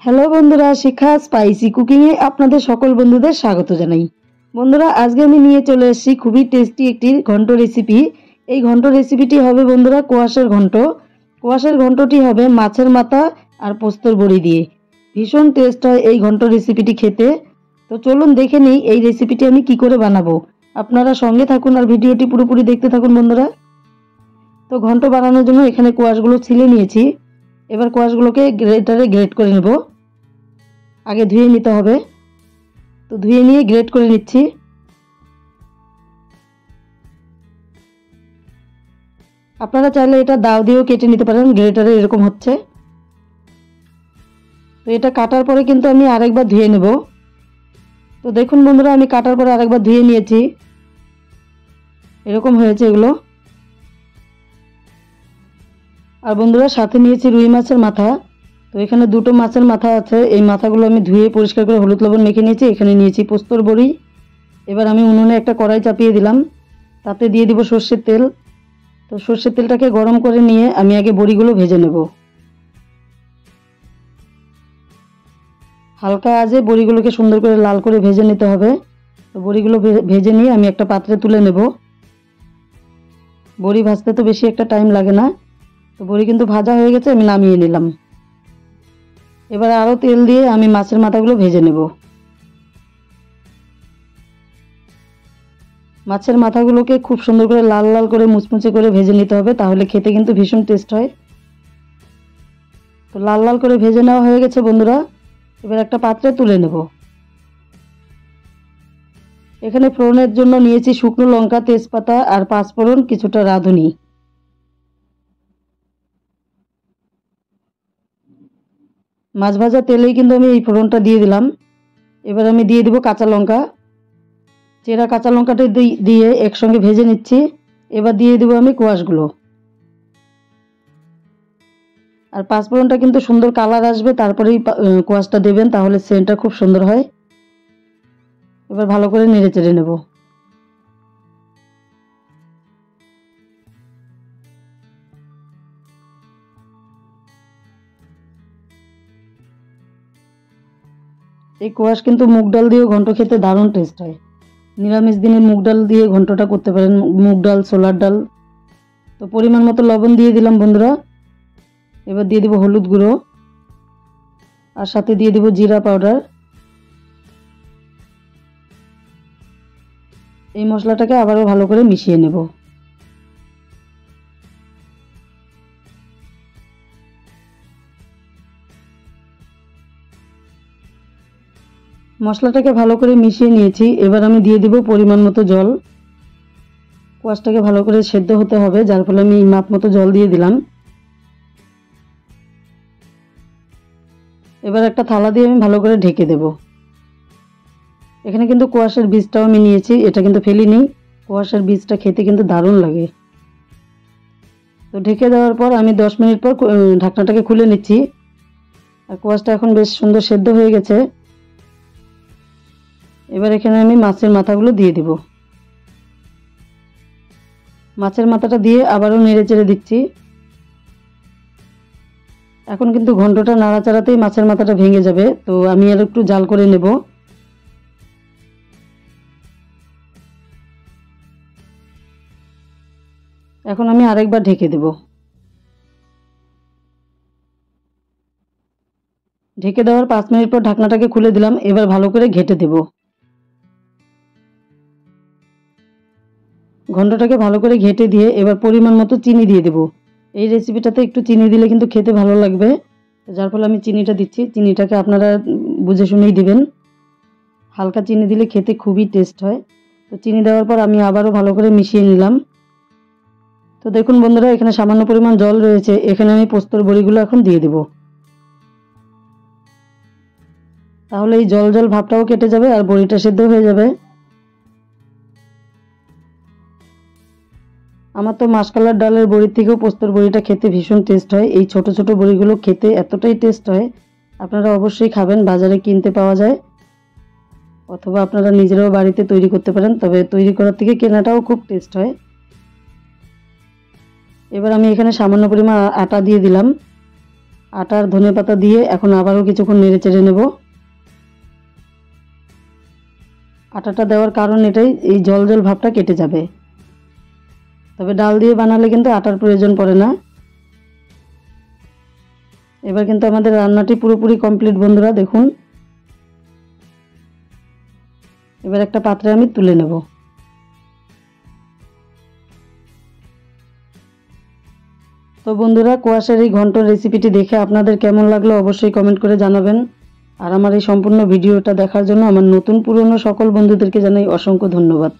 Hello বন্ধুরা, শিখা spicy কুকিংয়ে আপনাদের সকল বন্ধুদের স্বাগত জানাই। বন্ধুরা, আজকে আমি নিয়ে চলে এসেছি খুবই টেস্টি একটি ঘন্ট রেসিপি। এই ঘন্ট রেসিপিটি হবে বন্ধুরা কোয়াশের ঘন্ট। কোয়াশের ঘন্টটি হবে মাছের মাথা আর পোস্তর বড়ি দিয়ে। ভীষণ টেস্ট হয় এই ঘন্ট রেসিপিটি খেতে। তো চলুন দেখে নিই এই রেসিপিটি আমি কি করে বানাবো। আপনারা সঙ্গে থাকুন আর ভিডিওটি পুরোপুরি দেখতে থাকুন বন্ধুরা। তো ঘন্ট বানানোর জন্য এখানে কোয়াশগুলো ছিলে নিয়েছি। এবার কোয়াশগুলোকে গ্রেটারে গ্রেট করে নেব। আগে ধুয়ে নিতে হবে, তো ধুয়ে নিয়ে গ্রেট করে নিচ্ছি। আপনারা চাইলে এটা দাও দিয়েও কেটে নিতে পারেন, গ্রেটারে এরকম হচ্ছে। তো এটা কাটার পরে কিন্তু আমি আরেকবার ধুয়ে নেব। তো দেখুন বন্ধুরা, আমি কাটার পরে আরেকবার ধুয়ে নিয়েছি, এরকম হয়েছে এগুলো। আর বন্ধুরা সাথে নিয়েছি রুই মাছের মাথা। তো এখানে দুটো মাছের মাথা আছে, এই মাথাগুলো আমি ধুয়ে পরিষ্কার করে হলুদ লবণ মেখে নিয়েছি। এখানে নিয়েছি পোস্তর বড়ি। এবার আমি উনুনে একটা কড়াই চাপিয়ে দিলাম, তাতে দিয়ে দিব সর্ষের তেল। তো সর্ষের তেলটাকে গরম করে নিয়ে আমি আগে বড়িগুলো ভেজে নেব। হালকা আঁচে বড়িগুলোকে সুন্দর করে লাল করে ভেজে নিতে হবে। তো বড়িগুলো ভেজে নিয়ে আমি একটা পাত্রে তুলে নেব। বড়ি ভাজতে তো বেশি একটা টাইম লাগে না। তো বড়ি কিন্তু ভাজা হয়ে গেছে, আমি নামিয়ে নিলাম। এবার আরও তেল দিয়ে আমি মাছের মাথাগুলো ভেজে নেব। মাছের মাথাগুলোকে খুব সুন্দর করে লাল লাল করে মুচমুচে করে ভেজে নিতে হবে, তাহলে খেতে কিন্তু ভীষণ টেস্ট হয়। তো লাল লাল করে ভেজে নেওয়া হয়ে গেছে বন্ধুরা। এবার একটা পাত্রে তুলে নেব। এখানে ফোড়নের জন্য নিয়েছি শুকনো লঙ্কা, তেজপাতা আর পাঁচফোড়ন, কিছুটা রাঁধুনি। মাছ ভাজা তেলেই কিন্তু আমি এই ফোড়নটা দিয়ে দিলাম। এবার আমি দিয়ে দিব কাঁচা লঙ্কা। চেরা কাঁচা লঙ্কাটা দিয়ে একসঙ্গে ভেজে নিচ্ছি। এবার দিয়ে দেবো আমি কোয়াশগুলো। আর পাঁচফোড়নটা কিন্তু সুন্দর কালার আসবে, তারপরেই কোয়াশটা দেবেন, তাহলে সেন্টটা খুব সুন্দর হয়। এবার ভালো করে নেড়ে চেড়ে নেব। এই কোয়াশ কিন্তু মুগ ডাল দিয়েও ঘন্ট খেতে দারুণ টেস্ট হয়। নিরামিষ দিনে মুগ ডাল দিয়ে ঘন্টটা করতে পারেন, মুগ ডাল, ছোলার ডাল। তো পরিমাণ মতো লবণ দিয়ে দিলাম বন্ধুরা। এবার দিয়ে দিব হলুদ গুঁড়ো, আর সাথে দিয়ে দিব জিরা পাউডার। এই মশলাটাকে আবারও ভালো করে মিশিয়ে নেব। মশলাটাকে ভালো করে মিশিয়ে নিয়েছি। এবার আমি দিয়ে দিব পরিমাণ মতো জল। কোয়াশটাকে ভালো করে সেদ্ধ হতে হবে, যার ফলে আমি মাপ মতো জল দিয়ে দিলাম। এবার একটা থালা দিয়ে আমি ভালো করে ঢেকে দেব। এখানে কিন্তু কোয়াশের বীজটাও আমি নিয়েছি, এটা কিন্তু ফেলিনি। কোয়াশের বীজটা খেতে কিন্তু দারুণ লাগে। তো ঢেকে দেওয়ার পর আমি 10 মিনিট পর ঢাকনাটাকে খুলে নিচ্ছি। আর কোয়াশটা এখন বেশ সুন্দর সেদ্ধ হয়ে গেছে। এবার এখানে আমি মাছের মাথাগুলো দিয়ে দিব। মাছের মাথাটা দিয়ে আবারও নেড়ে চেড়ে দিচ্ছি। এখন কিন্তু ঘন্টটা নাড়াচাড়াতেই মাছের মাথাটা ভেঙে যাবে, তো আমি আর একটু জাল করে নেব। এখন আমি আরেকবার ঢেকে দেব। ঢেকে দেওয়ার 5 মিনিট পর ঢাকনাটাকে খুলে দিলাম। এবার ভালো করে ঘেঁটে দেব। ঘন্টটাকে ভালো করে ঘেঁটে দিয়ে এবার পরিমাণ মতো চিনি দিয়ে দেব। এই রেসিপিটাতে একটু চিনি দিলে কিন্তু খেতে ভালো লাগবে, যার ফলে আমি চিনিটা দিচ্ছি। চিনিটাকে আপনারা বুঝে শুনেই দিবেন। হালকা চিনি দিলে খেতে খুবই টেস্ট হয়। তো চিনি দেওয়ার পর আমি আবারও ভালো করে মিশিয়ে নিলাম। তো দেখুন বন্ধুরা, এখানে সামান্য পরিমাণ জল রয়েছে। এখানে আমি পোস্তর বড়িগুলো এখন দিয়ে দেব। তাহলে এই জল জল ভাবটাও কেটে যাবে আর বড়িটা সেদ্ধ হয়ে যাবে। আমার তো মাসকলার ডালের বড়ির থেকেও পোস্তর বড়িটা খেতে ভীষণ টেস্ট হয়। এই ছোট ছোট বড়িগুলো খেতে এতটাই টেস্ট হয়, আপনারা অবশ্যই খাবেন। বাজারে কিনতে পাওয়া যায়, অথবা আপনারা নিজেরাও বাড়িতে তৈরি করতে পারেন, তবে তৈরি করার থেকে কেনাটাও খুব টেস্ট হয়। এবার আমি এখানে সামান্য পরিমাণ আটা দিয়ে দিলাম। আটার ধনেপাতা দিয়ে এখন আবারও কিছুক্ষণ নেড়ে চেড়ে নেব। আটাটা দেওয়ার কারণ এটাই, এই জল জল ভাবটা কেটে যাবে। তবে ডাল দিয়ে বানালে কিন্তু আটার প্রয়োজন পড়ে না। এবার কিন্তু আমাদের রান্নাটি পুরোপুরি কমপ্লিট বন্ধুরা, দেখুন। এবার একটা পাত্রে আমি তুলে নেব। তো বন্ধুরা, কোয়াশের এই ঘন্ট রেসিপিটি দেখে আপনাদের কেমন লাগলো অবশ্যই কমেন্ট করে জানাবেন। আর আমার এই সম্পূর্ণ ভিডিওটা দেখার জন্য আমার নতুন পুরনো সকল বন্ধুদেরকে জানাই অসংখ্য ধন্যবাদ।